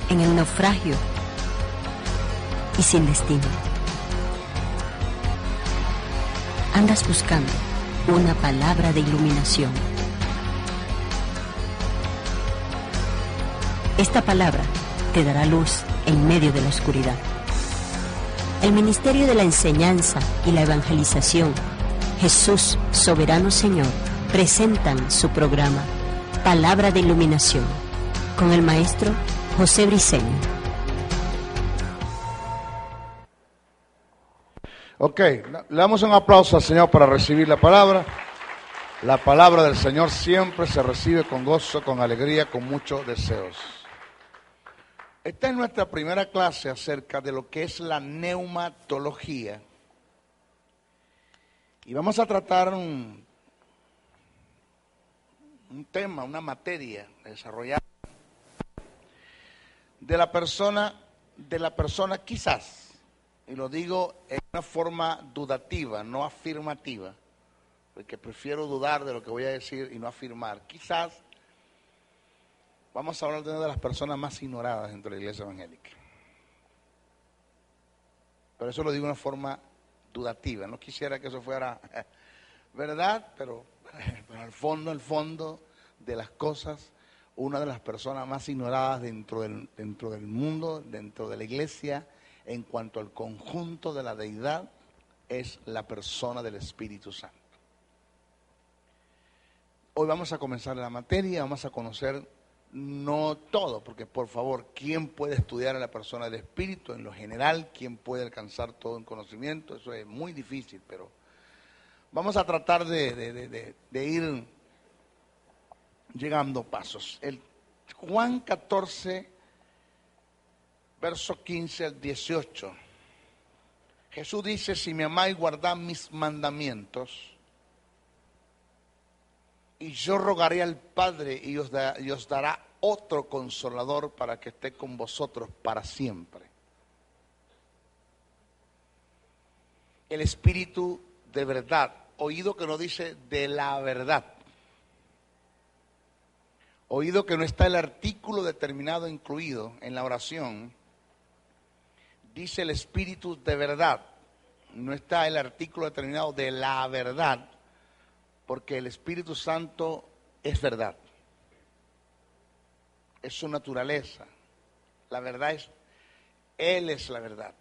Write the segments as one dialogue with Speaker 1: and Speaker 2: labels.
Speaker 1: en el naufragio y sin destino. Andas buscando una palabra de iluminación. Esta palabra te dará luz en medio de la oscuridad. El Ministerio de la Enseñanza y la Evangelización, Jesús Soberano Señor, presentan su programa Palabra de Iluminación con el maestro José Briceño.
Speaker 2: Ok, le damos un aplauso al Señor para recibir la palabra. La palabra del Señor siempre se recibe con gozo, con alegría, con muchos deseos. Esta es nuestra primera clase acerca de lo que es la neumatología. Y vamos a tratar un tema, una materia desarrollada de la persona quizás, y lo digo en una forma dudativa, no afirmativa, porque prefiero dudar de lo que voy a decir y no afirmar. Quizás vamos a hablar de una de las personas más ignoradas dentro de la iglesia evangélica. Pero eso lo digo de una forma dudativa. No quisiera que eso fuera verdad, pero al fondo de las cosas, una de las personas más ignoradas dentro del mundo, dentro de la iglesia, en cuanto al conjunto de la deidad, es la persona del Espíritu Santo. Hoy vamos a comenzar la materia, vamos a conocer no todo, porque por favor, ¿quién puede estudiar a la persona del Espíritu en lo general? ¿Quién puede alcanzar todo en conocimiento? Eso es muy difícil, pero vamos a tratar de ir llegando pasos. El Juan 14, verso 15 al 18. Jesús dice: si me amáis, guardad mis mandamientos, y yo rogaré al Padre y os dará otro consolador para que esté con vosotros para siempre. El Espíritu de verdad, oído que no dice de la verdad, oído que no está el artículo determinado incluido en la oración, dice el Espíritu de verdad, no está el artículo determinado de la verdad, porque el Espíritu Santo es verdad, es su naturaleza, la verdad es, Él es la verdad.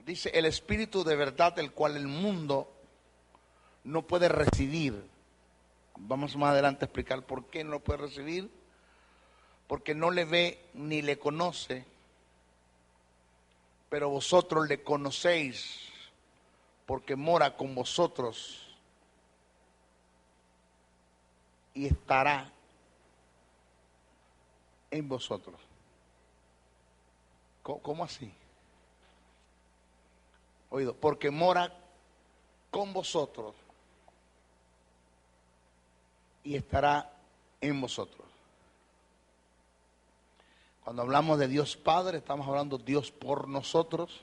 Speaker 2: Dice el Espíritu de verdad, el cual el mundo no puede recibir. Vamos más adelante a explicar por qué no lo puede recibir, porque no le ve ni le conoce, pero vosotros le conocéis, porque mora con vosotros y estará en vosotros. ¿Cómo así? Oído, porque mora con vosotros y estará en vosotros. Cuando hablamos de Dios Padre, estamos hablando de Dios por nosotros.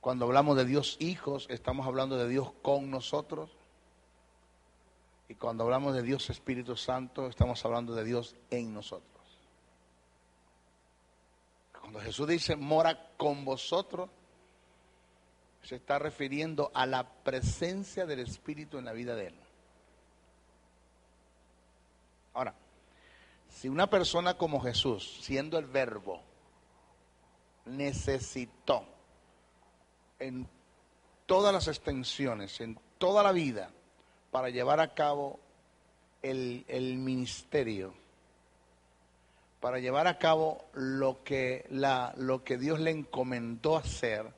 Speaker 2: Cuando hablamos de Dios Hijos, estamos hablando de Dios con nosotros. Y cuando hablamos de Dios Espíritu Santo, estamos hablando de Dios en nosotros. Cuando Jesús dice mora con vosotros, se está refiriendo a la presencia del Espíritu en la vida de Él. Ahora, si una persona como Jesús, siendo el Verbo, necesitó en todas las extensiones, en toda la vida, para llevar a cabo el ministerio, para llevar a cabo lo que Dios le encomendó hacer,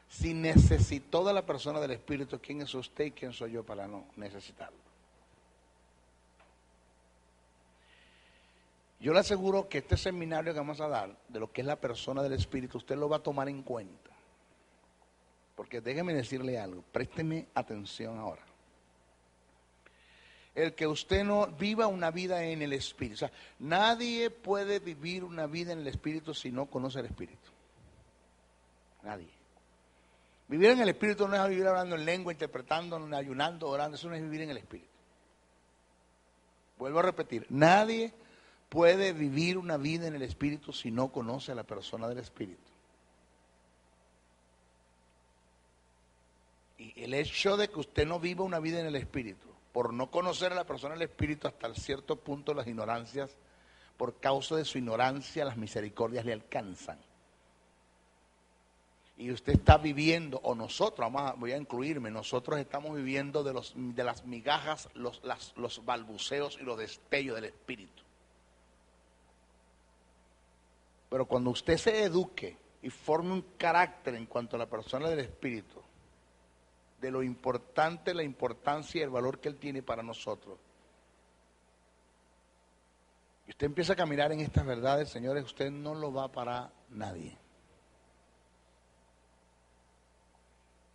Speaker 2: si necesitó de la persona del Espíritu, ¿quién es usted y quién soy yo para no necesitarlo? Yo le aseguro que este seminario que vamos a dar, de lo que es la persona del Espíritu, usted lo va a tomar en cuenta. Porque déjeme decirle algo, présteme atención ahora. El que usted no viva una vida en el Espíritu. O sea, nadie puede vivir una vida en el Espíritu si no conoce el Espíritu. Nadie. Vivir en el Espíritu no es vivir hablando en lengua, interpretando, ayunando, orando. Eso no es vivir en el Espíritu. Vuelvo a repetir, nadie puede vivir una vida en el Espíritu si no conoce a la persona del Espíritu. Y el hecho de que usted no viva una vida en el Espíritu, por no conocer a la persona del Espíritu hasta cierto punto, las ignorancias, por causa de su ignorancia, las misericordias le alcanzan. Y usted está viviendo, o nosotros, voy a incluirme, nosotros estamos viviendo de las migajas, los balbuceos y los destellos del Espíritu. Pero cuando usted se eduque y forme un carácter en cuanto a la persona del Espíritu, de lo importante, la importancia y el valor que Él tiene para nosotros, y usted empieza a caminar en estas verdades, señores, usted no lo va a parar nadie.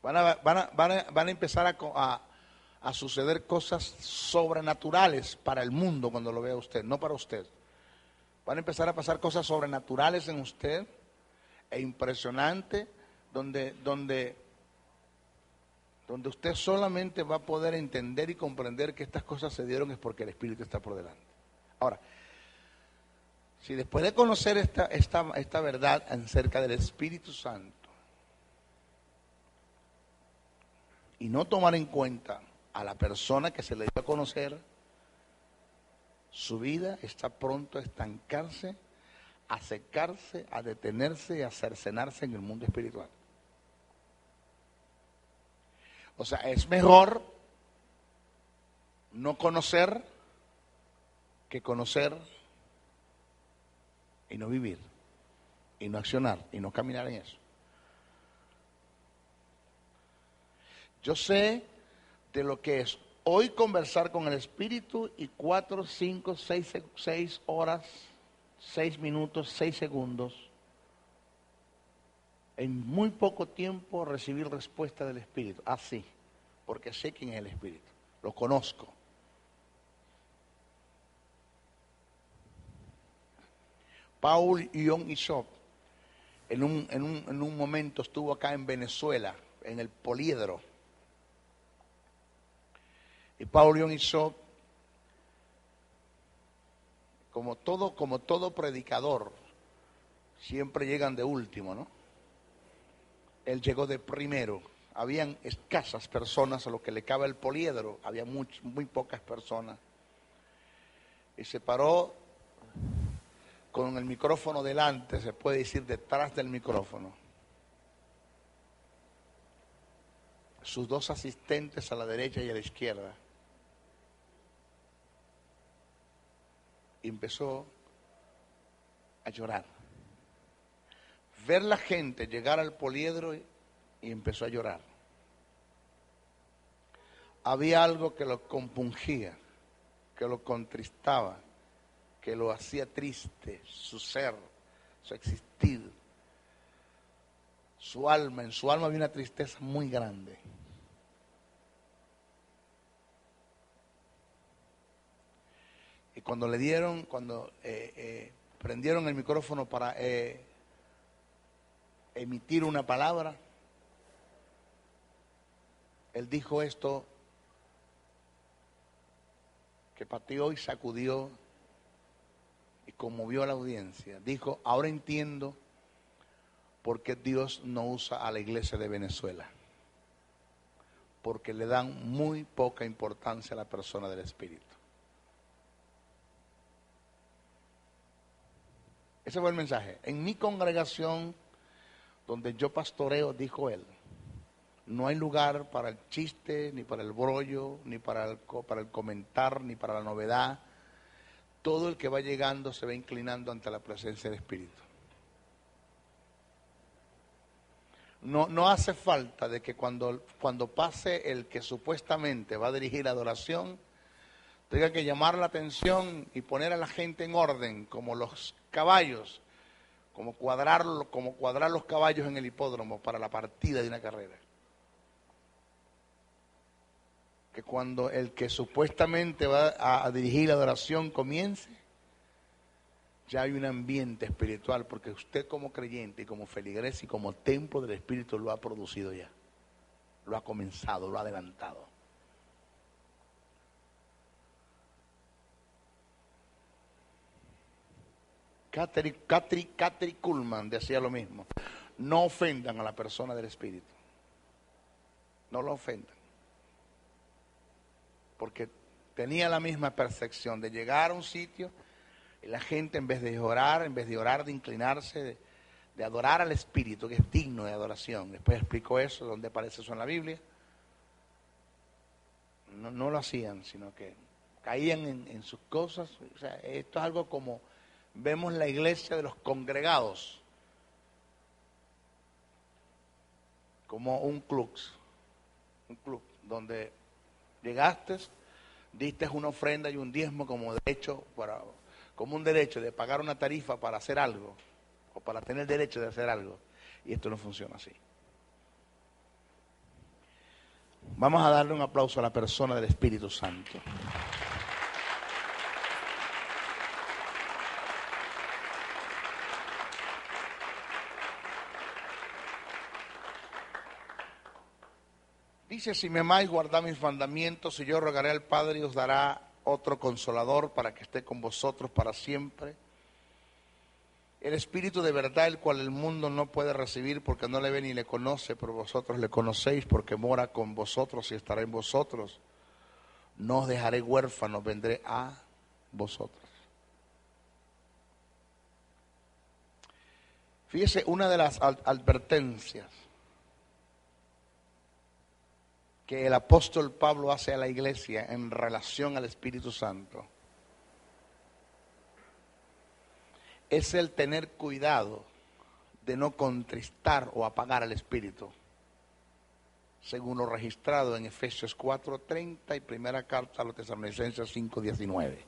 Speaker 2: Van a empezar a suceder cosas sobrenaturales para el mundo cuando lo vea usted, no para usted. Van a empezar a pasar cosas sobrenaturales en usted e impresionantes, donde usted solamente va a poder entender y comprender que estas cosas se dieron es porque el Espíritu está por delante. Ahora, si después de conocer esta verdad acerca del Espíritu Santo y no tomar en cuenta a la persona que se le dio a conocer, su vida está pronto a estancarse, a secarse, a detenerse y a cercenarse en el mundo espiritual. O sea, es mejor no conocer que conocer y no vivir, y no accionar, y no caminar en eso. Yo sé de lo que es hoy conversar con el Espíritu y 4, 5, 6 horas, 6 minutos, 6 segundos, en muy poco tiempo recibir respuesta del Espíritu. Así, porque sé quién es el Espíritu, lo conozco. Paul Yong Ishop en un momento estuvo acá en Venezuela, en el Poliedro. Y Paul Yong Ishop, como todo predicador, siempre llegan de último, ¿no? Él llegó de primero. Habían escasas personas a lo que le cabe el Poliedro, había muy pocas personas. Y se paró con el micrófono delante, se puede decir detrás del micrófono. Sus dos asistentes a la derecha y a la izquierda. Y empezó a llorar. Ver la gente llegar al Poliedro y empezó a llorar. Había algo que lo compungía, que lo contristaba, que lo hacía triste, su ser, su existir, su alma. En su alma había una tristeza muy grande. Y cuando prendieron el micrófono para emitir una palabra, él dijo esto que pateó y sacudió y conmovió a la audiencia. Dijo: ahora entiendo por qué Dios no usa a la iglesia de Venezuela, porque le dan muy poca importancia a la persona del Espíritu. Ese fue el mensaje. En mi congregación, donde yo pastoreo, dijo él, no hay lugar para el chiste, ni para el brollo, ni para el comentar, ni para la novedad. Todo el que va llegando se va inclinando ante la presencia del Espíritu. No hace falta de que cuando pase el que supuestamente va a dirigir adoración, tenga que llamar la atención y poner a la gente en orden, como los caballos, como cuadrar los caballos en el hipódromo para la partida de una carrera. Que cuando el que supuestamente va a dirigir la adoración comience, ya hay un ambiente espiritual, porque usted como creyente y como feligres y como templo del Espíritu lo ha producido ya, lo ha comenzado, lo ha adelantado. Katri Kuhlman decía lo mismo. No ofendan a la persona del Espíritu. No lo ofendan. Porque tenía la misma percepción de llegar a un sitio y la gente en vez de orar, de inclinarse, de adorar al Espíritu, que es digno de adoración. Después explicó eso, donde aparece eso en la Biblia. No lo hacían, sino que caían en sus cosas. O sea, esto es algo como vemos la iglesia de los congregados, como un club donde llegaste, diste una ofrenda y un diezmo como un derecho de pagar una tarifa para hacer algo, o para tener derecho de hacer algo, y esto no funciona así. Vamos a darle un aplauso a la persona del Espíritu Santo. Dice, si me amáis, guardad mis mandamientos, y yo rogaré al Padre y os dará otro consolador para que esté con vosotros para siempre. El Espíritu de verdad, el cual el mundo no puede recibir porque no le ve ni le conoce, pero vosotros le conocéis porque mora con vosotros y estará en vosotros. No os dejaré huérfanos, vendré a vosotros. Fíjese, una de las advertencias que el apóstol Pablo hace a la iglesia en relación al Espíritu Santo es el tener cuidado de no contristar o apagar al Espíritu, según lo registrado en Efesios 4:30 y primera carta a los Tesalonicenses 5:19.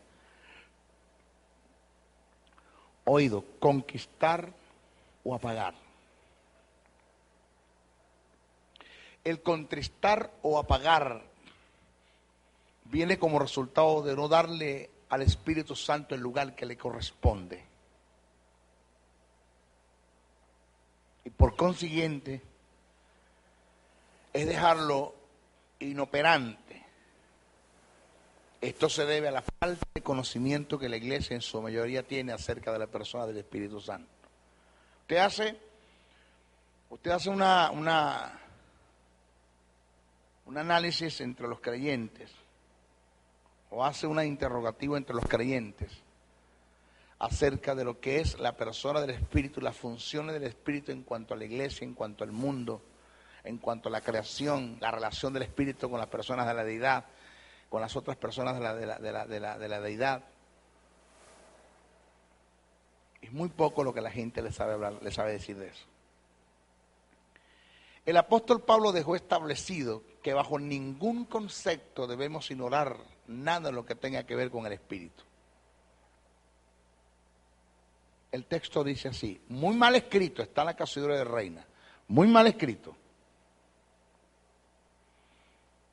Speaker 2: Oído, conquistar o apagar. El contristar o apagar viene como resultado de no darle al Espíritu Santo el lugar que le corresponde. Y por consiguiente, es dejarlo inoperante. Esto se debe a la falta de conocimiento que la iglesia en su mayoría tiene acerca de la persona del Espíritu Santo. Usted hace un análisis entre los creyentes, o hace una interrogativa entre los creyentes acerca de lo que es la persona del Espíritu, las funciones del Espíritu en cuanto a la iglesia, en cuanto al mundo, en cuanto a la creación, la relación del Espíritu con las personas de la deidad, con las otras personas de la deidad. Es muy poco lo que la gente le sabe hablar, le sabe decir de eso. El apóstol Pablo dejó establecido que bajo ningún concepto debemos ignorar nada de lo que tenga que ver con el Espíritu. El texto dice así, muy mal escrito, está en la Casidura de Reina, muy mal escrito.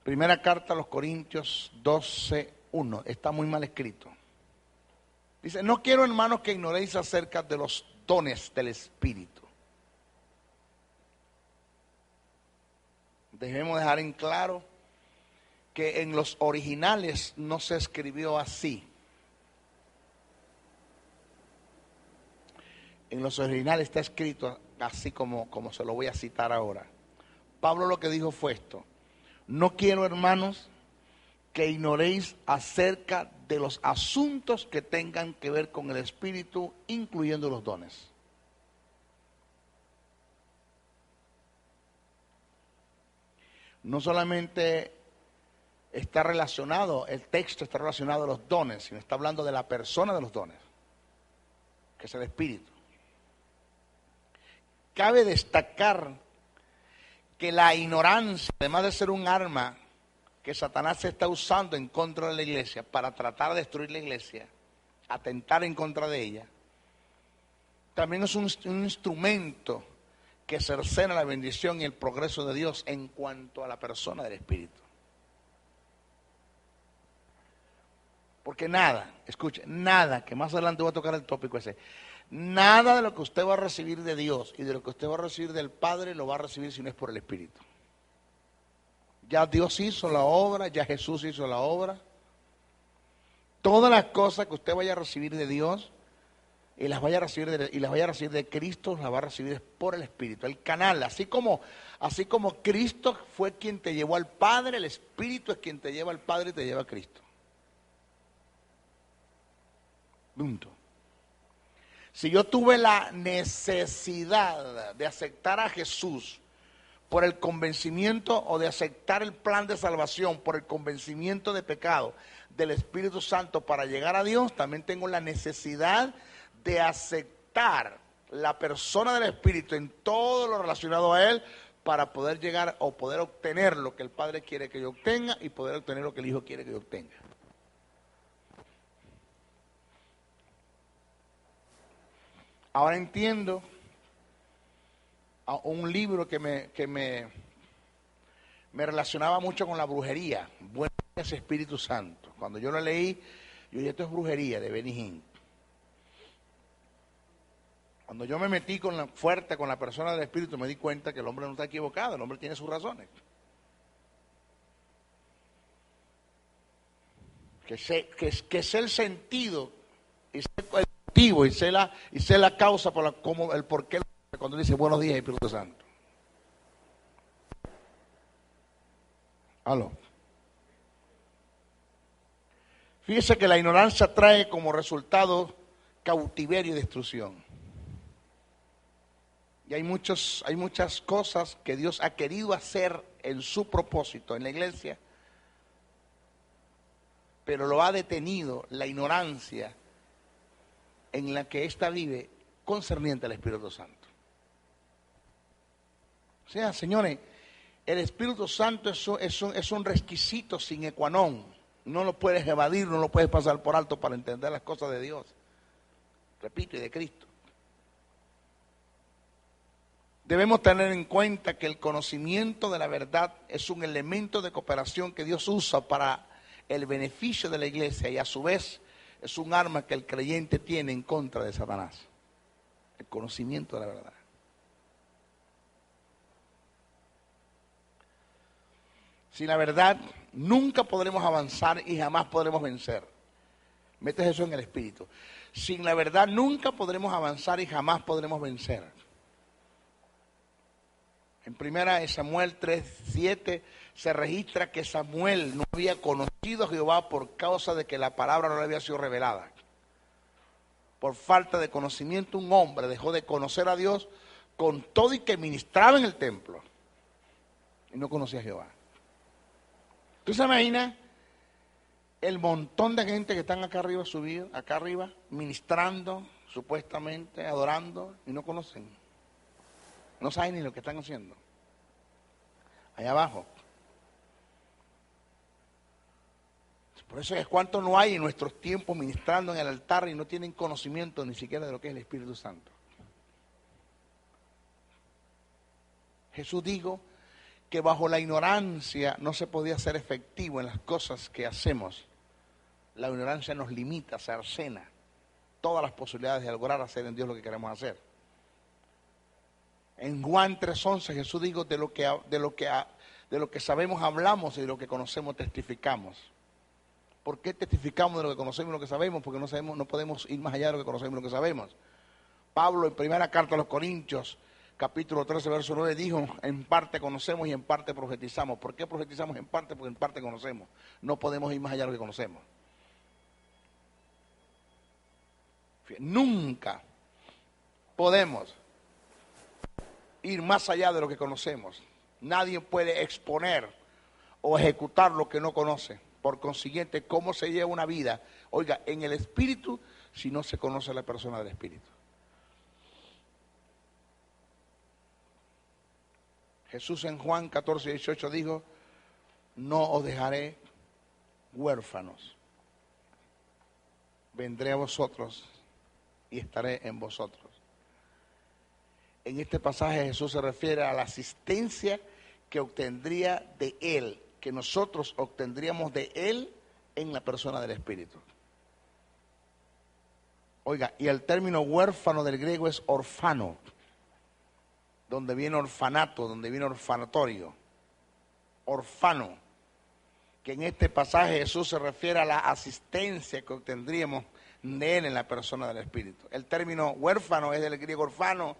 Speaker 2: Primera carta a los Corintios 12:1, está muy mal escrito. Dice, no quiero, hermanos, que ignoréis acerca de los dones del Espíritu. Debemos dejar en claro que en los originales no se escribió así. En los originales está escrito así como se lo voy a citar ahora. Pablo lo que dijo fue esto: no quiero, hermanos, que ignoréis acerca de los asuntos que tengan que ver con el Espíritu, incluyendo los dones. No solamente está relacionado, el texto está relacionado a los dones, sino está hablando de la persona de los dones, que es el Espíritu. Cabe destacar que la ignorancia, además de ser un arma que Satanás se está usando en contra de la iglesia para tratar de destruir la iglesia, atentar en contra de ella, también es un instrumento que cercena la bendición y el progreso de Dios en cuanto a la persona del Espíritu. Porque nada, escuche, nada, que más adelante voy a tocar el tópico ese, nada de lo que usted va a recibir de Dios y de lo que usted va a recibir del Padre lo va a recibir si no es por el Espíritu. Ya Dios hizo la obra, ya Jesús hizo la obra. Todas las cosas que usted vaya a recibir de Dios y las vaya a recibir de Cristo, las va a recibir por el Espíritu, el canal. Así como Cristo fue quien te llevó al Padre, el Espíritu es quien te lleva al Padre y te lleva a Cristo. Punto. Si yo tuve la necesidad de aceptar a Jesús por el convencimiento, o de aceptar el plan de salvación por el convencimiento de pecado del Espíritu Santo para llegar a Dios, también tengo la necesidad de aceptar la persona del Espíritu en todo lo relacionado a Él para poder llegar o poder obtener lo que el Padre quiere que yo obtenga y poder obtener lo que el Hijo quiere que yo obtenga. Ahora entiendo a un libro que me relacionaba mucho con la brujería. Buenos días, Espíritu Santo. Cuando yo lo leí, yo dije, esto es brujería, de Benny Hinn. Cuando yo me metí fuerte con la persona del Espíritu, me di cuenta que el hombre no está equivocado, el hombre tiene sus razones. Que sé el sentido, y sé el motivo, y sé la causa el por qué, cuando dice buenos días, Espíritu Santo. Aló. Fíjese que la ignorancia trae como resultado cautiverio y destrucción. Y hay muchas cosas que Dios ha querido hacer en su propósito en la iglesia, pero lo ha detenido la ignorancia en la que ésta vive concerniente al Espíritu Santo. O sea, señores, el Espíritu Santo es un requisito sine qua non. No lo puedes evadir, no lo puedes pasar por alto para entender las cosas de Dios. Repito, y de Cristo. Debemos tener en cuenta que el conocimiento de la verdad es un elemento de cooperación que Dios usa para el beneficio de la iglesia, y a su vez es un arma que el creyente tiene en contra de Satanás. El conocimiento de la verdad. Sin la verdad nunca podremos avanzar y jamás podremos vencer. Metes eso en el espíritu. Sin la verdad nunca podremos avanzar y jamás podremos vencer. En 1 Samuel 3:7 se registra que Samuel no había conocido a Jehová por causa de que la palabra no le había sido revelada. Por falta de conocimiento, un hombre dejó de conocer a Dios con todo y que ministraba en el templo. Y no conocía a Jehová. ¿Tú se imaginas el montón de gente que están acá arriba subido, acá arriba, ministrando, supuestamente, adorando, y no conocen? No saben ni lo que están haciendo. Allá abajo. Por eso es cuánto no hay en nuestros tiempos ministrando en el altar y no tienen conocimiento ni siquiera de lo que es el Espíritu Santo. Jesús dijo que bajo la ignorancia no se podía ser efectivo en las cosas que hacemos. La ignorancia nos limita, cercena todas las posibilidades de lograr hacer en Dios lo que queremos hacer. En Juan 3:11 Jesús dijo, de lo que sabemos hablamos y de lo que conocemos testificamos. ¿Por qué testificamos de lo que conocemos y lo que sabemos? Porque no podemos ir más allá de lo que conocemos y lo que sabemos. Pablo en primera carta a los Corintios, capítulo 13, verso 9, dijo, en parte conocemos y en parte profetizamos. ¿Por qué profetizamos en parte? Porque en parte conocemos. No podemos ir más allá de lo que conocemos. Nunca podemos ir más allá de lo que conocemos. Nadie puede exponer o ejecutar lo que no conoce. Por consiguiente, ¿cómo se lleva una vida, oiga, en el Espíritu, si no se conoce a la persona del Espíritu? Jesús en Juan 14:18 dijo, no os dejaré huérfanos, vendré a vosotros y estaré en vosotros. En este pasaje Jesús se refiere a la asistencia que obtendría de Él, que nosotros obtendríamos de Él en la persona del Espíritu. Oiga, y el término huérfano del griego es orfano, donde viene orfanato, donde viene orfanatorio. Orfano, que en este pasaje Jesús se refiere a la asistencia que obtendríamos de Él en la persona del Espíritu. El término huérfano es del griego orfano,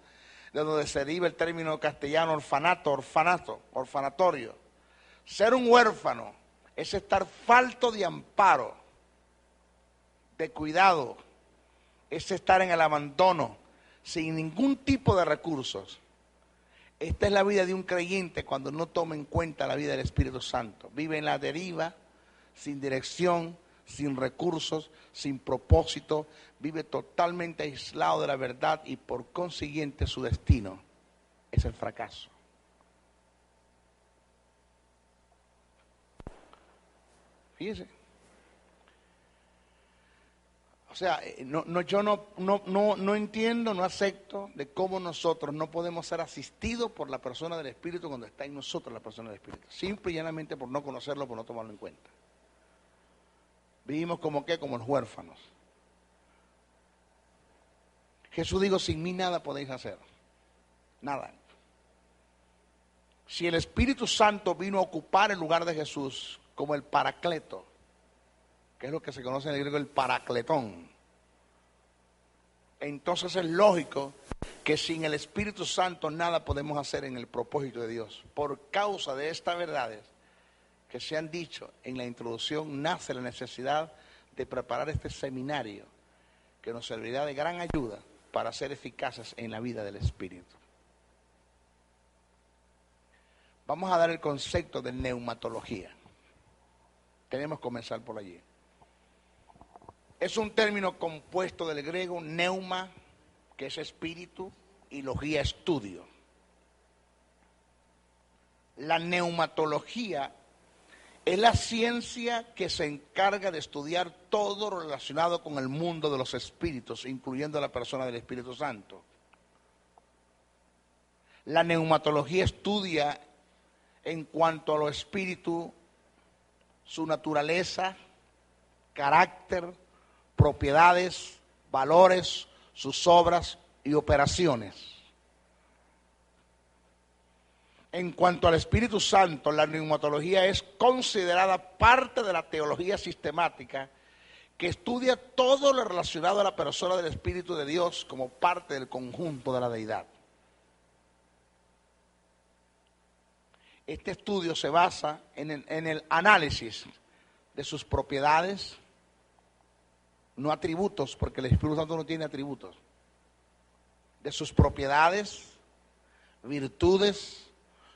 Speaker 2: de donde se deriva el término castellano orfanatorio. Ser un huérfano es estar falto de amparo, de cuidado, es estar en el abandono, sin ningún tipo de recursos. Esta es la vida de un creyente cuando no toma en cuenta la vida del Espíritu Santo. Vive en la deriva, sin dirección, sin recursos, sin propósito. Vive totalmente aislado de la verdad y por consiguiente su destino es el fracaso. Fíjese. O sea, yo no entiendo, no acepto de cómo nosotros no podemos ser asistidos por la persona del Espíritu cuando está en nosotros la persona del Espíritu. Simple y llanamente por no conocerlo, por no tomarlo en cuenta. Vivimos como los huérfanos. Jesús dijo, sin mí nada podéis hacer. Nada. Si el Espíritu Santo vino a ocupar el lugar de Jesús como el Paracleto, que es lo que se conoce en el griego el Paracletón, entonces es lógico que sin el Espíritu Santo nada podemos hacer en el propósito de Dios. Por causa de estas verdades que se han dicho en la introducción, nace la necesidad de preparar este seminario que nos servirá de gran ayuda para ser eficaces en la vida del Espíritu. Vamos a dar el concepto de neumatología. Tenemos que comenzar por allí. Es un término compuesto del griego neuma, que es espíritu, y logía, estudio. La neumatología es la ciencia que se encarga de estudiar todo lo relacionado con el mundo de los espíritus, incluyendo la persona del Espíritu Santo. La neumatología estudia en cuanto a los espíritus, su naturaleza, carácter, propiedades, valores, sus obras y operaciones. En cuanto al Espíritu Santo, la neumatología es considerada parte de la teología sistemática que estudia todo lo relacionado a la persona del Espíritu de Dios como parte del conjunto de la deidad. Este estudio se basa en el análisis de sus propiedades, no atributos, porque el Espíritu Santo no tiene atributos, de sus propiedades, virtudes,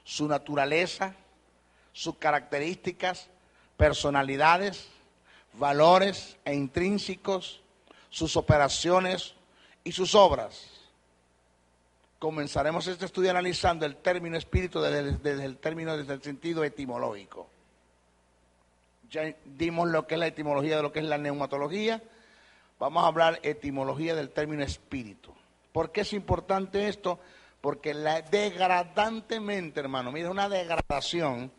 Speaker 2: su naturaleza, sus características, personalidades, valores e intrínsecos, sus operaciones y sus obras. Comenzaremos este estudio analizando el término espíritu desde el sentido etimológico. Ya dimos lo que es la etimología de lo que es la neumatología. Vamos a hablar etimología del término espíritu. ¿Por qué es importante esto? Porque degradantemente, hermano, mira, una degradación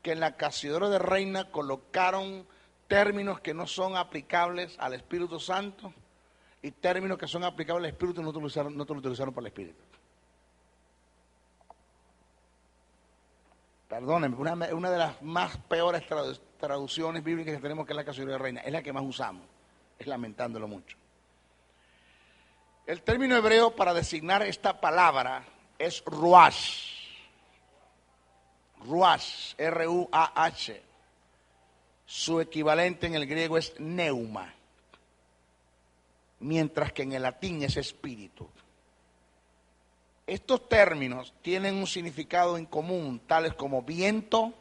Speaker 2: que en la Casiodoro de Reina colocaron términos que no son aplicables al Espíritu Santo y términos que son aplicables al Espíritu y no te lo utilizaron para el Espíritu. Perdónenme, una de las más peores traducciones bíblicas que tenemos, que es la Casiodoro de Reina, es la que más usamos, es lamentándolo mucho. El término hebreo para designar esta palabra es ruach. Ruach, R-U-A-H. Su equivalente en el griego es neuma, mientras que en el latín es espíritu. Estos términos tienen un significado en común, tales como viento,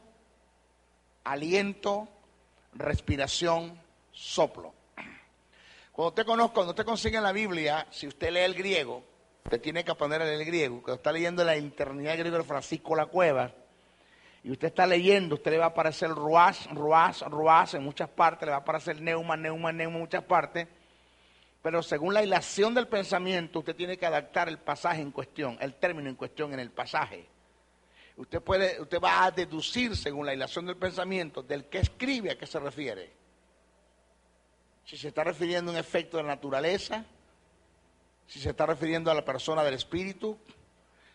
Speaker 2: aliento, respiración, soplo. Cuando usted consigue en la Biblia, si usted lee el griego, usted tiene que aprender a leer el griego. Cuando está leyendo la eternidad griego de Francisco La Cueva, y usted está leyendo, usted le va a aparecer ruach, ruach, ruach en muchas partes, le va a aparecer neuma, neuma, neuma en muchas partes, pero según la hilación del pensamiento, usted tiene que adaptar el pasaje en cuestión, el término en cuestión en el pasaje. Usted va a deducir según la hilación del pensamiento del que escribe a qué se refiere. Si se está refiriendo a un efecto de la naturaleza, si se está refiriendo a la persona del espíritu,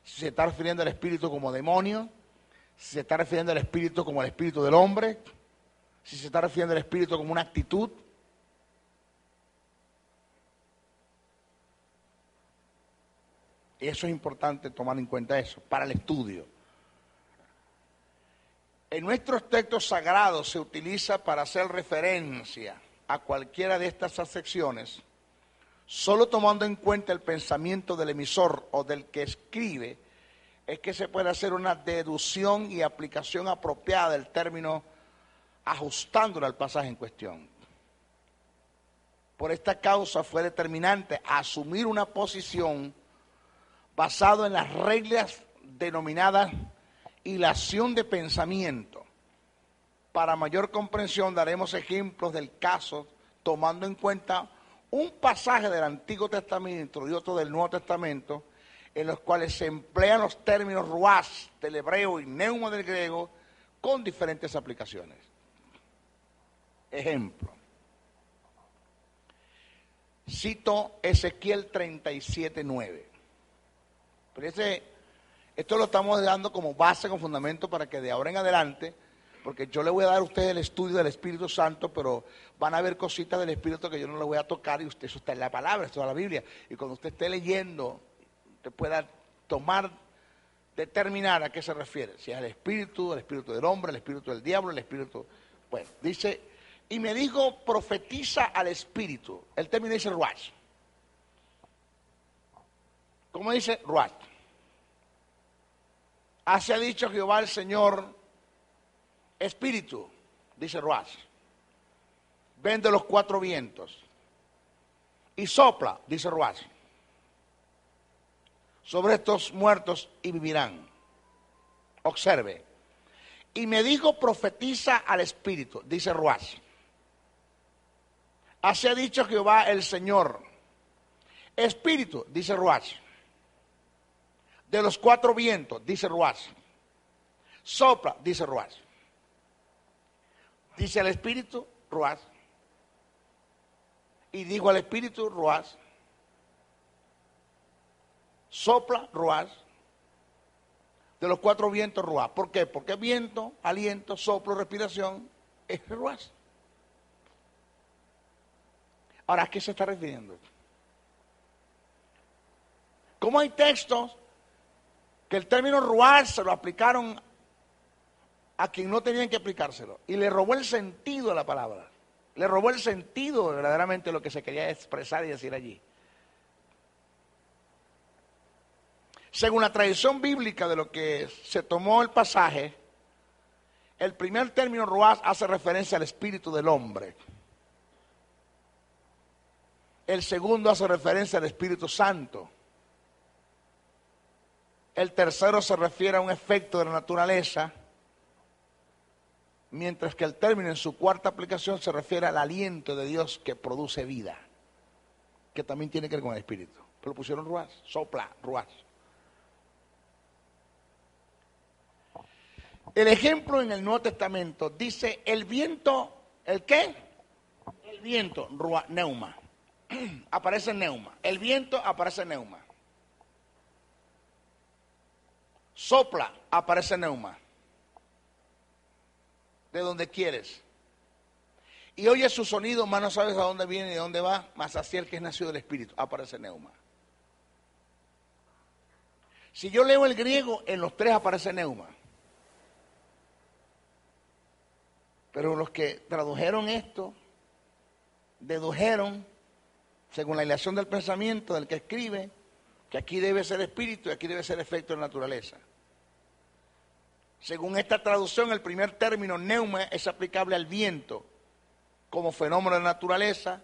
Speaker 2: si se está refiriendo al espíritu como demonio, si se está refiriendo al espíritu como el espíritu del hombre, si se está refiriendo al espíritu como una actitud. Y eso es importante tomar en cuenta eso, para el estudio. En nuestros textos sagrados se utiliza para hacer referencia a cualquiera de estas acepciones, solo tomando en cuenta el pensamiento del emisor o del que escribe, es que se puede hacer una deducción y aplicación apropiada del término, ajustándolo al pasaje en cuestión. Por esta causa fue determinante asumir una posición basado en las reglas denominadas hilación de pensamiento. Para mayor comprensión daremos ejemplos del caso tomando en cuenta un pasaje del Antiguo Testamento y otro del Nuevo Testamento en los cuales se emplean los términos ruás del hebreo y neuma del griego con diferentes aplicaciones. Ejemplo. Cito Ezequiel 37:9. Pero esto lo estamos dando como base, como fundamento para que de ahora en adelante, porque yo le voy a dar a ustedes el estudio del Espíritu Santo, pero van a ver cositas del Espíritu que yo no le voy a tocar y eso está en la palabra, esto es la Biblia. Y cuando usted esté leyendo, usted pueda determinar a qué se refiere. Si es el Espíritu del hombre, el Espíritu del diablo, el Espíritu... Bueno, dice, y me dijo, profetiza al Espíritu. El término dice ruach. ¿Cómo dice? Ruach. Así ha dicho Jehová el Señor, Espíritu, dice ruach. Ven de los cuatro vientos y sopla, dice ruach, sobre estos muertos y vivirán. Observe. Y me dijo, profetiza al Espíritu, dice ruach. Así ha dicho Jehová el Señor, Espíritu, dice ruach. De los cuatro vientos, dice ruach. Sopla, dice ruach. Dice al Espíritu, ruach. Y dijo al Espíritu, ruach. Sopla, ruach. De los cuatro vientos, ruach. ¿Por qué? Porque viento, aliento, soplo, respiración, es ruach. Ahora, ¿a qué se está refiriendo? ¿Cómo hay textos que el término ruach se lo aplicaron a quien no tenían que aplicárselo? Y le robó el sentido a la palabra. Le robó el sentido de verdaderamente lo que se quería expresar y decir allí. Según la tradición bíblica de lo que se tomó el pasaje, el primer término ruach hace referencia al espíritu del hombre. El segundo hace referencia al Espíritu Santo. El tercero se refiere a un efecto de la naturaleza, mientras que el término en su cuarta aplicación se refiere al aliento de Dios que produce vida, que también tiene que ver con el Espíritu. Pero pusieron ruach, sopla, ruach. El ejemplo en el Nuevo Testamento dice el viento, ¿el qué? El viento, ruach, neuma. Aparece neuma. El viento aparece neuma. Sopla, aparece neuma. De donde quieres. Y oye su sonido, más no sabes a dónde viene y a dónde va, más hacia el que es nacido del Espíritu, aparece neuma. Si yo leo el griego, en los tres aparece neuma. Pero los que tradujeron esto, dedujeron, según la hilación del pensamiento del que escribe, que aquí debe ser espíritu y aquí debe ser efecto de naturaleza. Según esta traducción, el primer término, neuma, es aplicable al viento como fenómeno de naturaleza,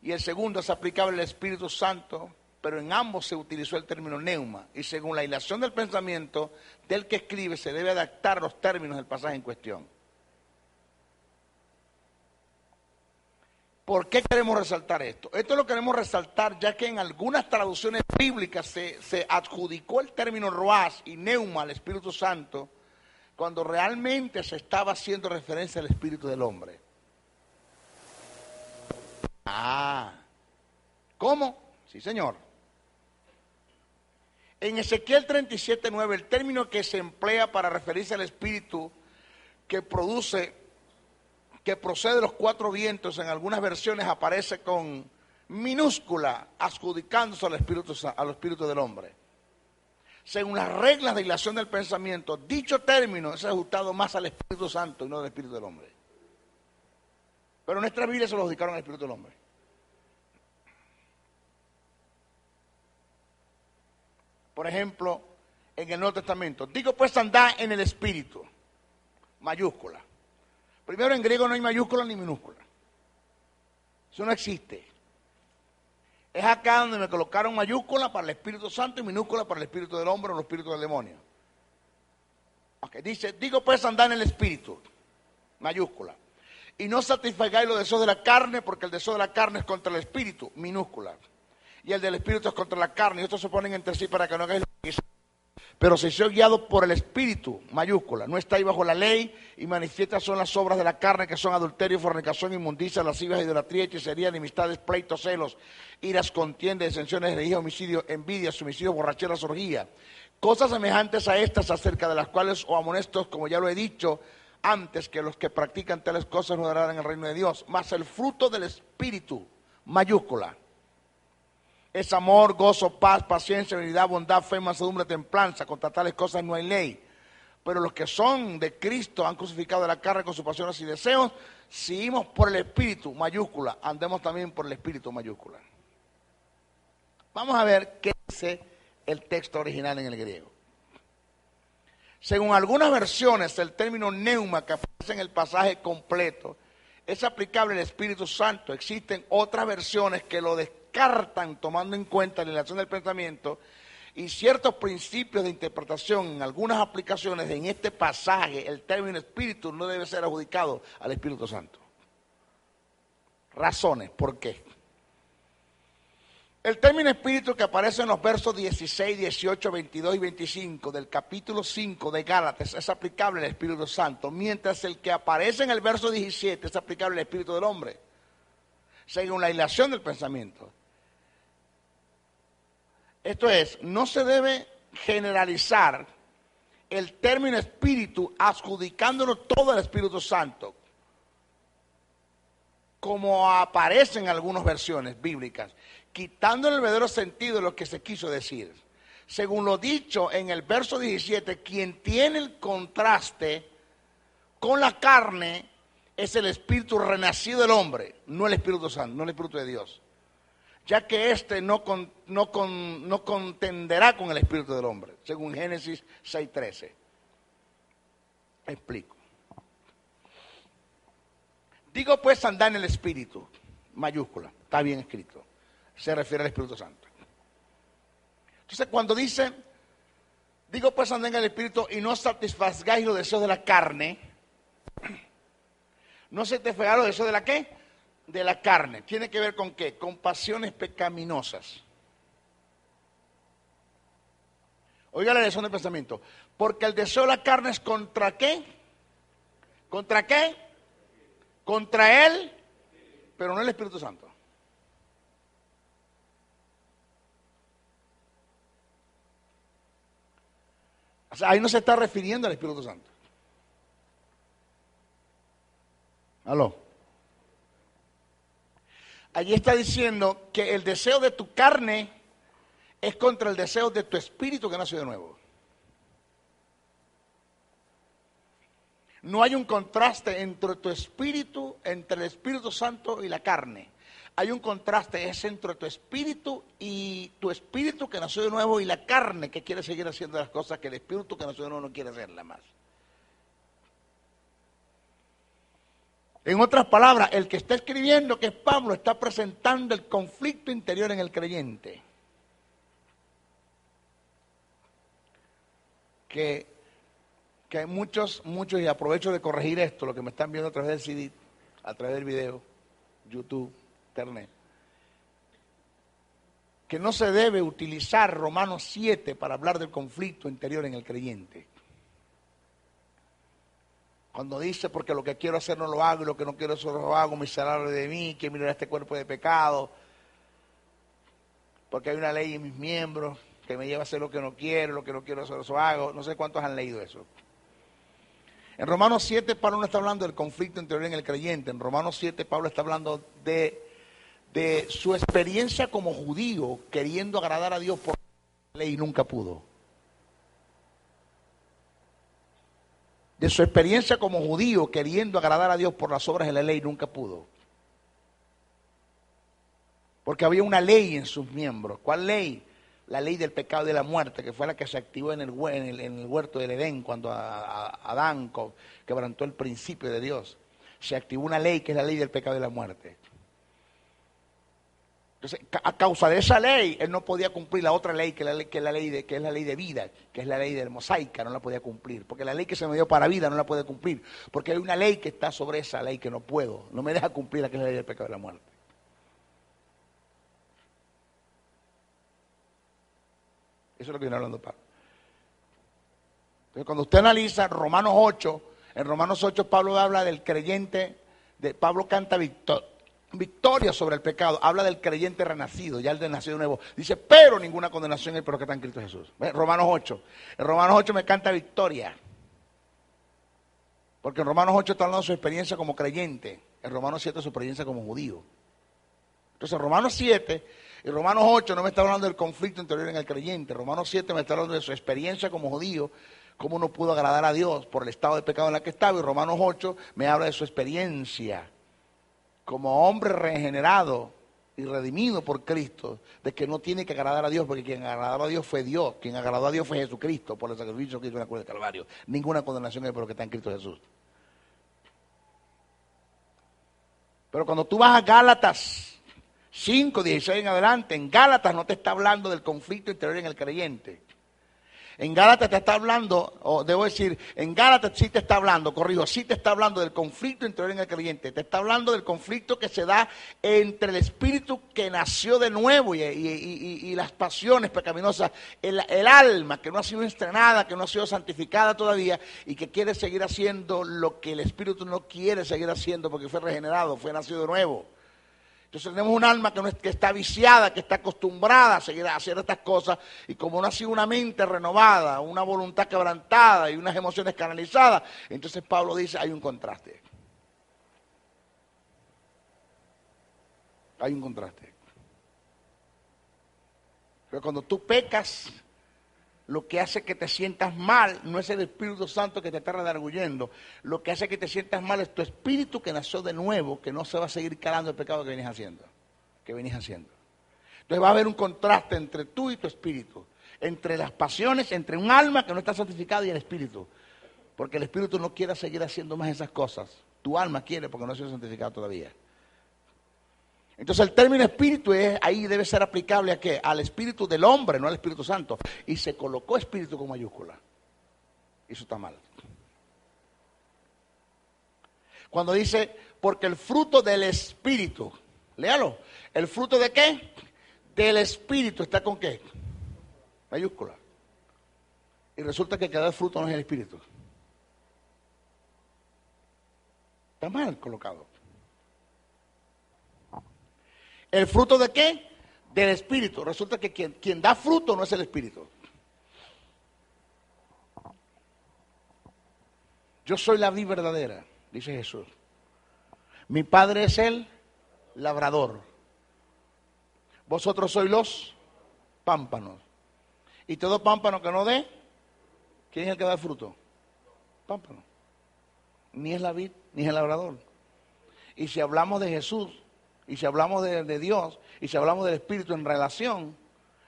Speaker 2: y el segundo es aplicable al Espíritu Santo, pero en ambos se utilizó el término neuma, y según la hilación del pensamiento del que escribe, se debe adaptar a los términos del pasaje en cuestión. ¿Por qué queremos resaltar esto? Esto lo queremos resaltar ya que en algunas traducciones bíblicas se adjudicó el término ruach y neuma al Espíritu Santo, cuando realmente se estaba haciendo referencia al Espíritu del hombre. ¿Cómo? Sí, señor. En Ezequiel 37:9, el término que se emplea para referirse al Espíritu que procede de los cuatro vientos, en algunas versiones aparece con minúscula, adjudicándose al espíritu del hombre. según las reglas de hilación del pensamiento, dicho término es ajustado más al Espíritu Santo y no al Espíritu del hombre. Pero nuestras Biblias se lo adjudicaron al Espíritu del hombre. Por ejemplo, en el Nuevo Testamento, digo pues andad en el Espíritu, mayúscula. Primero, en griego no hay mayúscula ni minúscula. Eso no existe. Es acá donde me colocaron mayúscula para el Espíritu Santo y minúscula para el Espíritu del hombre o el Espíritu del demonio. Okay, dice, digo pues andad en el Espíritu, mayúscula. Y no satisfagáis los deseos de la carne, porque el deseo de la carne es contra el Espíritu, minúscula. Y el del Espíritu es contra la carne. Y estos se ponen entre sí para que no hagáis lo que quisierais. Pero si sois guiados por el Espíritu, mayúscula, no estáis bajo la ley, y manifiestas son las obras de la carne, que son adulterio, fornicación, inmundicia, lascivias, idolatría, hechicería, enemistades, pleitos, celos, iras, contiendas, disensiones, herejías, homicidio, envidia, homicidio, borracheras, orgía. Cosas semejantes a estas, acerca de las cuales os amonesto, como ya lo he dicho antes, que los que practican tales cosas no darán el reino de Dios. Mas el fruto del Espíritu, mayúscula, es amor, gozo, paz, paciencia, benignidad, bondad, fe, mansedumbre, templanza. Contra tales cosas no hay ley. Pero los que son de Cristo han crucificado la carne con sus pasiones y deseos. Seguimos por el Espíritu, mayúscula, andemos también por el Espíritu, mayúscula. Vamos a ver qué dice el texto original en el griego. Según algunas versiones, el término neuma, que aparece en el pasaje completo, es aplicable al Espíritu Santo. Existen otras versiones que lo descartan tomando en cuenta la relación del pensamiento y ciertos principios de interpretación. En algunas aplicaciones en este pasaje el término Espíritu no debe ser adjudicado al Espíritu Santo. Razones, ¿por qué? El término Espíritu que aparece en los versos 16, 18, 22 y 25 del capítulo 5 de Gálatas es aplicable al Espíritu Santo, mientras el que aparece en el verso 17 es aplicable al Espíritu del hombre, según la hilación del pensamiento. Esto es, no se debe generalizar el término Espíritu adjudicándolo todo al Espíritu Santo, como aparece en algunas versiones bíblicas, quitándole el verdadero sentido de lo que se quiso decir. Según lo dicho en el verso 17, quien tiene el contraste con la carne es el espíritu renacido del hombre, no el Espíritu Santo, no el Espíritu de Dios, ya que éste no contenderá con el espíritu del hombre, según Génesis 6:13. Explico. Digo pues andar en el Espíritu, mayúscula, está bien escrito, se refiere al Espíritu Santo. Entonces cuando dice, digo pues andar en el Espíritu y no satisfagáis los deseos de la carne, no satisfagáis los deseos de la ¿qué? De la carne. ¿Tiene que ver con qué? Con pasiones pecaminosas. Oiga la lección del pensamiento. Porque el deseo de la carne es contra ¿qué? ¿Contra qué? Contra él, pero no el Espíritu Santo. O sea, ahí no se está refiriendo al Espíritu Santo. ¿Aló? Allí está diciendo que el deseo de tu carne es contra el deseo de tu espíritu que nació de nuevo. No hay un contraste entre tu espíritu, entre el Espíritu Santo y la carne. Hay un contraste, es entre tu espíritu que nació de nuevo y la carne que quiere seguir haciendo las cosas que el espíritu que nació de nuevo no quiere hacerlas más. En otras palabras, el que está escribiendo, que es Pablo, está presentando el conflicto interior en el creyente. Que muchos, y aprovecho de corregir esto, lo que me están viendo a través del CD, a través del video, YouTube, Internet, que no se debe utilizar Romanos 7 para hablar del conflicto interior en el creyente. Cuando dice, porque lo que quiero hacer no lo hago y lo que no quiero hacer no lo hago, miserable de mí, que mirar este cuerpo de pecado, porque hay una ley en mis miembros que me lleva a hacer lo que no quiero hacer eso hago. No sé cuántos han leído eso. En Romanos 7 Pablo no está hablando del conflicto interior en el creyente. En Romanos 7 Pablo está hablando de su experiencia como judío queriendo agradar a Dios por la ley y nunca pudo. de su experiencia como judío, queriendo agradar a Dios por las obras de la ley, nunca pudo. Porque había una ley en sus miembros. ¿Cuál ley? La ley del pecado y de la muerte, que fue la que se activó en el huerto del Edén, cuando Adán quebrantó el principio de Dios. Se activó una ley que es la ley del pecado y de la muerte. Entonces, a causa de esa ley, él no podía cumplir la otra ley, que es la ley de vida, que es la ley del mosaica, no la podía cumplir. Porque la ley que se me dio para vida no la puede cumplir. Porque hay una ley que está sobre esa ley que no puedo. No me deja cumplir la que es la ley del pecado y de la muerte. Eso es lo que viene hablando Pablo. Entonces, cuando usted analiza Romanos 8, en Romanos 8 Pablo habla del creyente, Pablo canta victoria sobre el pecado, habla del creyente renacido, ya el de nacido de nuevo. Dice, pero ninguna condenación hay por los que están en Cristo Jesús. Romanos 8. En Romanos 8 me canta victoria. Porque en Romanos 8 está hablando de su experiencia como creyente. En Romanos 7 su experiencia como judío. Entonces Romanos 7 y Romanos 8 no me está hablando del conflicto interior en el creyente. Romanos 7 me está hablando de su experiencia como judío, cómo no pudo agradar a Dios por el estado de pecado en el que estaba. Y Romanos 8 me habla de su experiencia como hombre regenerado y redimido por Cristo, de que no tiene que agradar a Dios, porque quien agradó a Dios fue Dios, quien agradó a Dios fue Jesucristo, por el sacrificio que hizo en la cruz del Calvario. Ninguna condenación hay por lo que está en Cristo Jesús. Pero cuando tú vas a Gálatas 5, 16 en adelante, en Gálatas no te está hablando del conflicto interior en el creyente. En Gálatas te está hablando, o debo decir, en Gálatas sí te está hablando, corrijo, sí te está hablando del conflicto interior en el creyente. Te está hablando del conflicto que se da entre el espíritu que nació de nuevo y las pasiones pecaminosas, el alma que no ha sido estrenada, que no ha sido santificada todavía y que quiere seguir haciendo lo que el espíritu no quiere seguir haciendo porque fue regenerado, fue nacido de nuevo. Entonces tenemos un alma que está viciada, que está acostumbrada a seguir a hacer estas cosas, y como no ha sido una mente renovada, una voluntad quebrantada y unas emociones canalizadas, entonces Pablo dice, hay un contraste. Hay un contraste. Pero cuando tú pecas, lo que hace que te sientas mal no es el Espíritu Santo que te está redarguyendo. Lo que hace que te sientas mal es tu espíritu que nació de nuevo, que no se va a seguir calando el pecado que vienes haciendo. Entonces va a haber un contraste entre tú y tu espíritu, entre las pasiones, entre un alma que no está santificada y el espíritu. Porque el espíritu no quiere seguir haciendo más esas cosas. Tu alma quiere porque no ha sido santificada todavía. Entonces el término espíritu ahí debe ser aplicable ¿a qué? Al espíritu del hombre, no al Espíritu Santo. Y se colocó espíritu con mayúscula. Eso está mal. Cuando dice, porque el fruto del espíritu, léalo, ¿el fruto de qué? Del espíritu, ¿está con qué? Mayúscula. Y resulta que cada fruto no es el espíritu. Está mal colocado. ¿El fruto de qué? Del espíritu. Resulta que quien da fruto no es el espíritu. Yo soy la vid verdadera, dice Jesús. Mi Padre es el labrador. Vosotros sois los pámpanos. Y todo pámpano que no dé, ¿quién es el que da el fruto? Pámpano. Ni es la vid, ni es el labrador. Y si hablamos de Jesús, y si hablamos de Dios, y si hablamos del Espíritu en relación,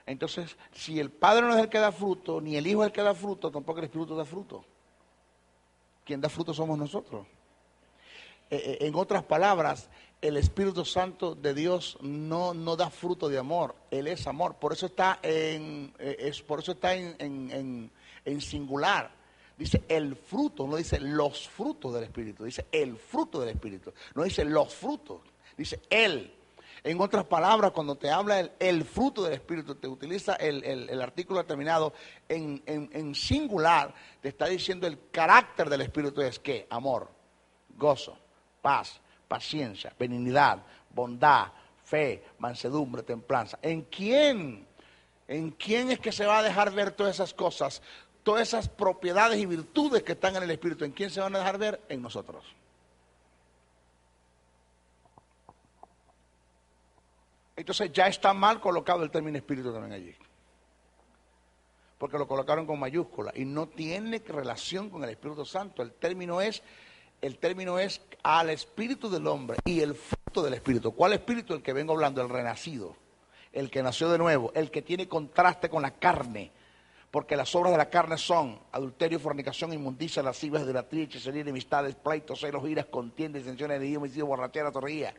Speaker 2: entonces, si el Padre no es el que da fruto, ni el Hijo es el que da fruto, tampoco el Espíritu da fruto. Quien da fruto somos nosotros. En otras palabras, el Espíritu Santo de Dios no da fruto de amor, Él es amor. Por eso está en singular. Dice el fruto, no dice los frutos del Espíritu, dice el fruto del Espíritu. No dice los frutos, dice Él. En otras palabras, cuando te habla el fruto del Espíritu, te utiliza el artículo determinado en singular, te está diciendo el carácter del Espíritu es ¿qué? Amor, gozo, paz, paciencia, benignidad, bondad, fe, mansedumbre, templanza. ¿En quién? ¿En quién es que se va a dejar ver todas esas cosas? Todas esas propiedades y virtudes que están en el Espíritu, ¿en quién se van a dejar ver? En nosotros. Entonces ya está mal colocado el término espíritu también allí. porque lo colocaron con mayúscula y no tiene relación con el Espíritu Santo. El término es al espíritu del hombre y el fruto del espíritu. ¿Cuál espíritu? El que vengo hablando, el renacido, el que nació de nuevo, el que tiene contraste con la carne, porque las obras de la carne son adulterio, fornicación, inmundicia, lascivia, idolatría, hechicería, enemistades, pleitos, celos, iras, contiendas, disensiones, envidia, homicidio, borrachera, torría.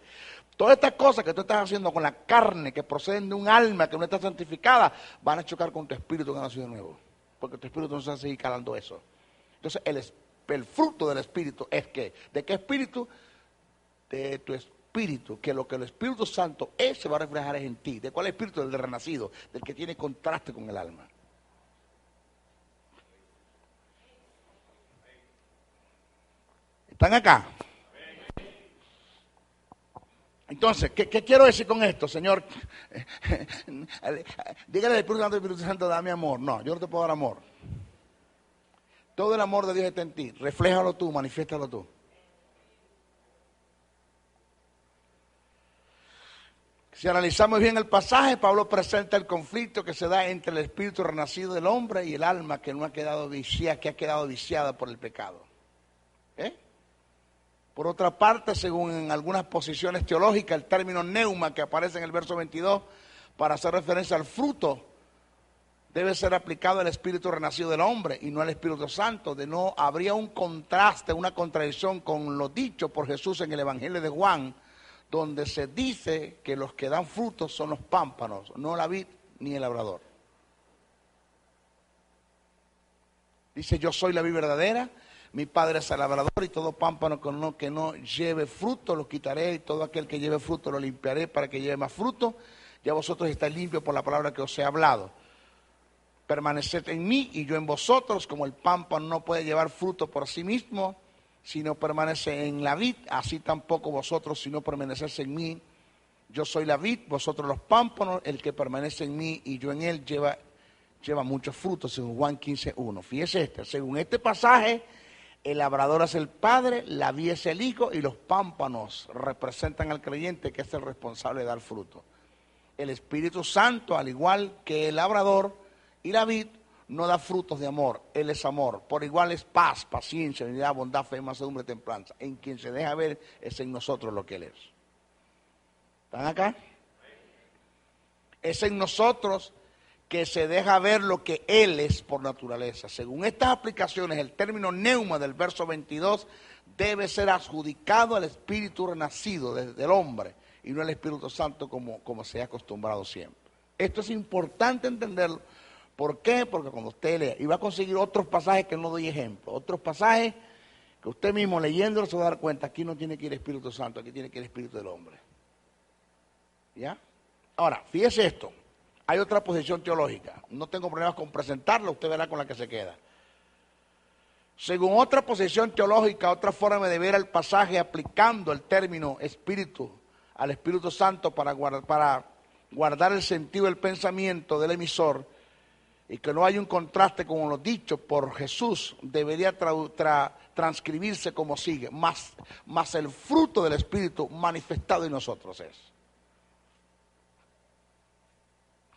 Speaker 2: Todas estas cosas que tú estás haciendo con la carne, que proceden de un alma que no está santificada, van a chocar con tu espíritu que nació de nuevo, porque tu espíritu no se va a seguir calando eso. Entonces el fruto del espíritu es que, ¿de qué espíritu? De tu espíritu, que lo que el Espíritu Santo es, se va a reflejar en ti. ¿De cuál espíritu? Del renacido, del que tiene contraste con el alma. ¿Están acá? Entonces, ¿qué quiero decir con esto, Señor? Dígale al Espíritu Santo, dame amor. No, yo no te puedo dar amor. Todo el amor de Dios está en ti. Refléjalo tú, manifiéstalo tú. Si analizamos bien el pasaje, Pablo presenta el conflicto que se da entre el espíritu renacido del hombre y el alma que no ha quedado viciada, que ha quedado viciada por el pecado. Por otra parte, según en algunas posiciones teológicas, el término neuma que aparece en el verso 22 para hacer referencia al fruto debe ser aplicado al espíritu renacido del hombre y no al Espíritu Santo. De no, habría un contraste, una contradicción con lo dicho por Jesús en el Evangelio de Juan, donde se dice que los que dan frutos son los pámpanos, no la vid ni el labrador. Dice, yo soy la vid verdadera, mi Padre es el labrador, y todo pámpano que no lleve fruto lo quitaré, y todo aquel que lleve fruto lo limpiaré para que lleve más fruto. Ya vosotros estáis limpios por la palabra que os he hablado. Permaneced en mí y yo en vosotros, como el pámpano no puede llevar fruto por sí mismo, si no permanece en la vid, así tampoco vosotros, si no permanecéis en mí. Yo soy la vid, vosotros los pámpanos, el que permanece en mí y yo en él lleva muchos frutos, según Juan 15:1. Fíjese según este pasaje, el labrador es el Padre, la vid es el Hijo y los pámpanos representan al creyente que es el responsable de dar fruto. El Espíritu Santo, al igual que el labrador y la vid, no da frutos de amor, Él es amor. Por igual es paz, paciencia, unidad, bondad, fe, mansedumbre, templanza. En quien se deja ver es en nosotros lo que Él es. ¿Están acá? Es en nosotros que se deja ver lo que Él es por naturaleza. Según estas aplicaciones, el término neuma del verso 22 debe ser adjudicado al espíritu renacido del hombre y no al Espíritu Santo como se ha acostumbrado siempre. Esto es importante entenderlo. ¿Por qué? Porque cuando usted lea, y va a conseguir otros pasajes que no doy ejemplo, otros pasajes que usted mismo leyéndolo se va a dar cuenta, aquí no tiene que ir el Espíritu Santo, aquí tiene que ir el Espíritu del hombre. ¿Ya? Ahora, fíjese esto. Hay otra posición teológica, no tengo problemas con presentarla, usted verá con la que se queda. Según otra posición teológica, otra forma de ver el pasaje aplicando el término espíritu al Espíritu Santo para guardar el sentido del pensamiento del emisor y que no hay un contraste con lo dicho por Jesús, debería transcribirse como sigue, más el fruto del Espíritu manifestado en nosotros es.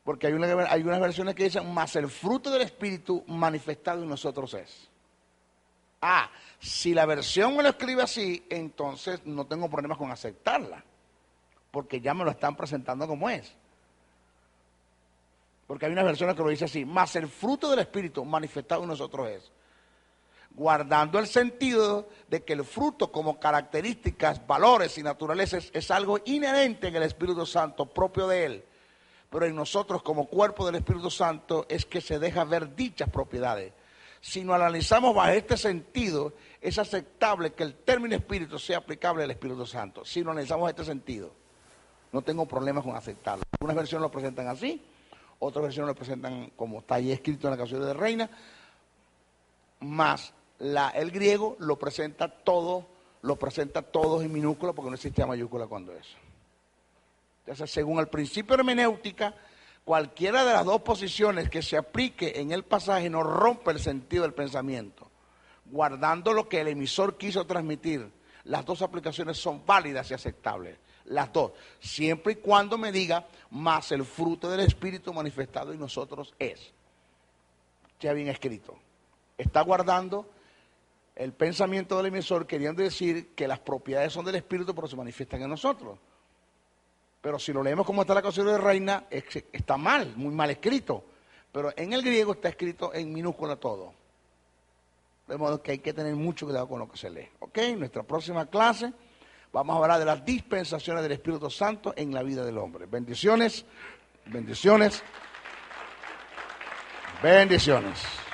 Speaker 2: Porque hay unas versiones que dicen, más el fruto del Espíritu manifestado en nosotros es. Si la versión me lo escribe así, entonces no tengo problemas con aceptarla, porque ya me lo están presentando como es. Porque hay unas versiones que lo dice así, más el fruto del Espíritu manifestado en nosotros es. Guardando el sentido de que el fruto como características, valores y naturalezas es algo inherente en el Espíritu Santo, propio de Él. Pero en nosotros como cuerpo del Espíritu Santo es que se deja ver dichas propiedades. Si lo analizamos bajo este sentido, es aceptable que el término espíritu sea aplicable al Espíritu Santo. Si lo analizamos en este sentido, no tengo problemas con aceptarlo. Algunas versiones lo presentan así, otras versiones lo presentan como está ahí escrito en la canción de Reina, más el griego lo presenta todos en minúscula porque no existe mayúscula cuando es. Entonces, según el principio de hermenéutica, cualquiera de las dos posiciones que se aplique en el pasaje no rompe el sentido del pensamiento, guardando lo que el emisor quiso transmitir. Las dos aplicaciones son válidas y aceptables, las dos, siempre y cuando me diga, más el fruto del Espíritu manifestado en nosotros es. ya bien escrito. Está guardando el pensamiento del emisor, queriendo decir que las propiedades son del Espíritu, pero se manifiestan en nosotros. Pero si lo leemos como está la Constitución de Reina, está mal, muy mal escrito. Pero en el griego está escrito en minúscula todo. De modo que hay que tener mucho cuidado con lo que se lee. ¿Ok? En nuestra próxima clase vamos a hablar de las dispensaciones del Espíritu Santo en la vida del hombre. Bendiciones, bendiciones, bendiciones.